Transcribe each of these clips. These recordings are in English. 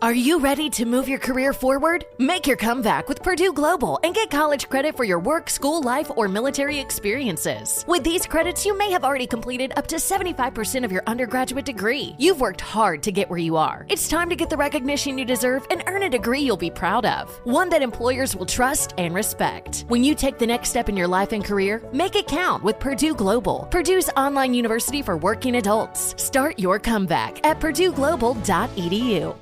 Are you ready to move your career forward? Make your comeback with Purdue Global and get college credit for your work, school life, or military experiences. With these credits, you may have already completed up to 75% of your undergraduate degree. You've worked hard to get where you are. It's time to get the recognition you deserve and earn a degree you'll be proud of, one that employers will trust and respect. When you take the next step in your life and career, make it count with Purdue Global, Purdue's online university for working adults. Start your comeback at purdueglobal.edu.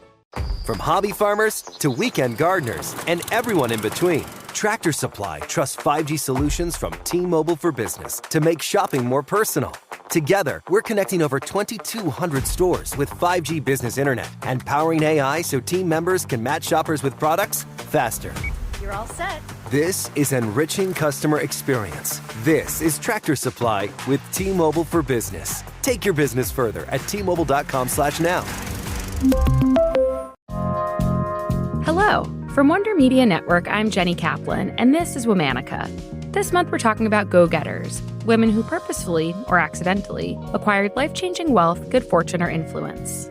From hobby farmers to weekend gardeners and everyone in between, Tractor Supply trusts 5G solutions from T-Mobile for Business to make shopping more personal. Together, we're connecting over 2,200 stores with 5G business internet and powering AI so team members can match shoppers with products faster. You're all set. This is enriching customer experience. This is Tractor Supply with T-Mobile for Business. Take your business further at T-Mobile.com/now. Hello. From Wonder Media Network, I'm Jenny Kaplan, and this is Womanica. This month, we're talking about go-getters, women who purposefully, or accidentally, acquired life-changing wealth, good fortune, or influence.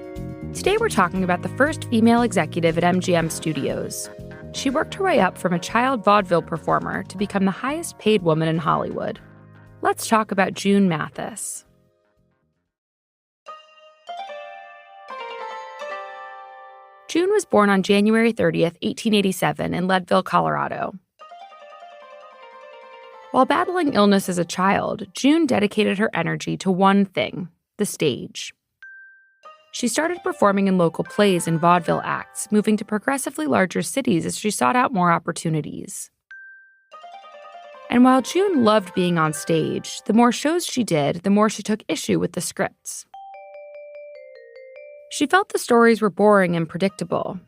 Today, we're talking about the first female executive at MGM Studios. She worked her way up from a child vaudeville performer to become the highest-paid woman in Hollywood. Let's talk about June Mathis. June was born on January 30th, 1887 in Leadville, Colorado. While battling illness as a child, June dedicated her energy to one thing, the stage. She started performing in local plays and vaudeville acts, moving to progressively larger cities as she sought out more opportunities. And while June loved being on stage, the more shows she did, the more she took issue with the scripts. She felt the stories were boring and predictable.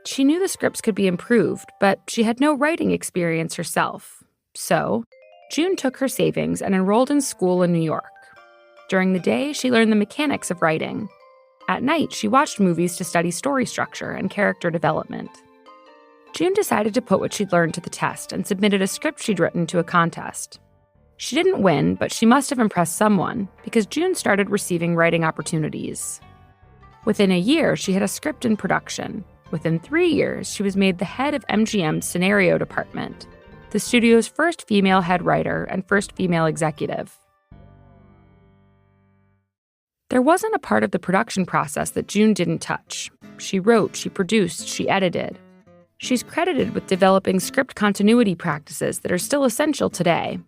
She knew the scripts could be improved, but she had no writing experience herself. So, June took her savings and enrolled in school in New York. During the day, she learned the mechanics of writing. At night, she watched movies to study story structure and character development. June decided to put what she'd learned to the test and submitted a script she'd written to a contest. She didn't win, but she must have impressed someone, because June started receiving writing opportunities. Within a year, she had a script in production. Within 3 years, she was made the head of MGM's scenario department, the studio's first female head writer and first female executive. There wasn't a part of the production process that June didn't touch. She wrote, she produced, she edited. She's credited with developing script continuity practices that are still essential today.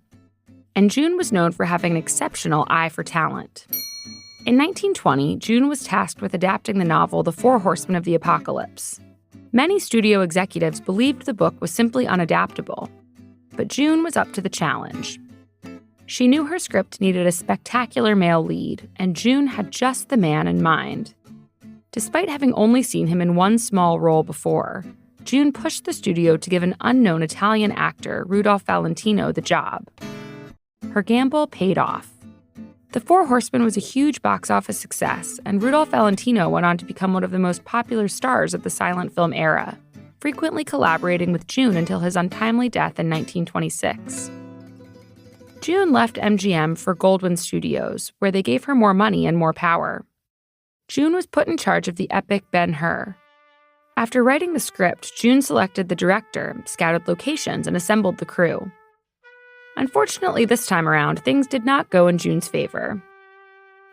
And June was known for having an exceptional eye for talent. In 1920, June was tasked with adapting the novel The Four Horsemen of the Apocalypse. Many studio executives believed the book was simply unadaptable, but June was up to the challenge. She knew her script needed a spectacular male lead, and June had just the man in mind. Despite having only seen him in one small role before, June pushed the studio to give an unknown Italian actor, Rudolph Valentino, the job. Her gamble paid off. The Four Horsemen was a huge box office success, and Rudolph Valentino went on to become one of the most popular stars of the silent film era, frequently collaborating with June until his untimely death in 1926. June left MGM for Goldwyn Studios, where they gave her more money and more power. June was put in charge of the epic Ben-Hur. After writing the script, June selected the director, scouted locations, and assembled the crew. Unfortunately, this time around, things did not go in June's favor.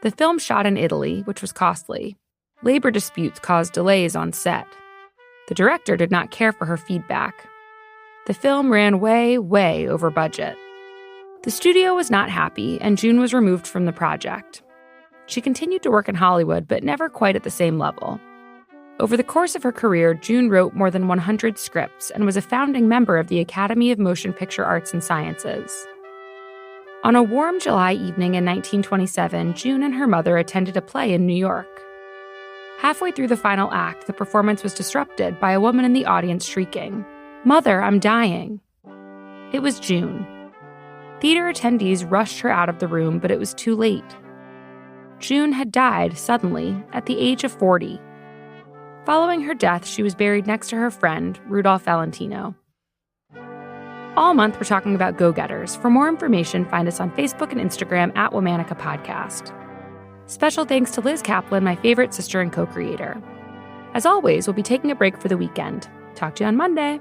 The film shot in Italy, which was costly. Labor disputes caused delays on set. The director did not care for her feedback. The film ran way over budget. The studio was not happy, and June was removed from the project. She continued to work in Hollywood, but never quite at the same level. Over the course of her career, June wrote more than 100 scripts and was a founding member of the Academy of Motion Picture Arts and Sciences. On a warm July evening in 1927, June and her mother attended a play in New York. Halfway through the final act, the performance was disrupted by a woman in the audience shrieking, "Mother, I'm dying." It was June. Theater attendees rushed her out of the room, but it was too late. June had died suddenly at the age of 40. Following her death, she was buried next to her friend, Rudolph Valentino. All month, we're talking about go-getters. For more information, find us on Facebook and Instagram at Womanica Podcast. Special thanks to Liz Kaplan, my favorite sister and co-creator. As always, we'll be taking a break for the weekend. Talk to you on Monday.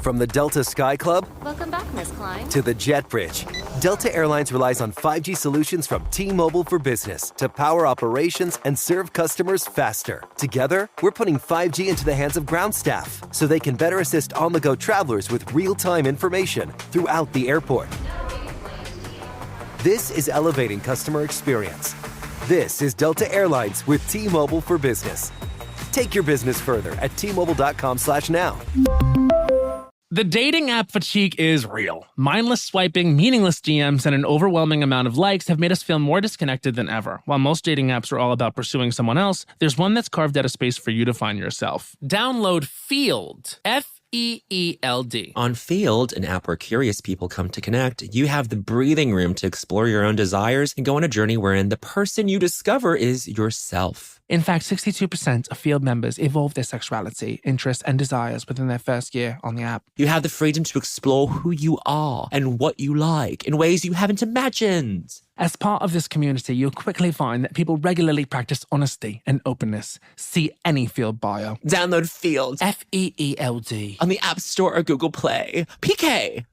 From the Delta Sky Club Welcome back, Miss Klein. to the Jet Bridge, Delta Airlines relies on 5G solutions from T-Mobile for Business to power operations and serve customers faster. Together, we're putting 5G into the hands of ground staff so they can better assist on-the-go travelers with real-time information throughout the airport. This is elevating customer experience. This is Delta Airlines with T-Mobile for Business. Take your business further at T-Mobile.com/now. The dating app fatigue is real. Mindless swiping, meaningless DMs, and an overwhelming amount of likes have made us feel more disconnected than ever. While most dating apps are all about pursuing someone else, there's one that's carved out a space for you to find yourself. Download Field. F-E-E-L-D. On Field, an app where curious people come to connect, you have the breathing room to explore your own desires and go on a journey wherein the person you discover is yourself. In fact, 62% of Field members evolve their sexuality, interests, and desires within their first year on the app. You have the freedom to explore who you are and what you like in ways you haven't imagined. As part of this community, you'll quickly find that people regularly practice honesty and openness. See any Field bio. Download Field F-E-E-L-D. on the App Store or Google Play. PK!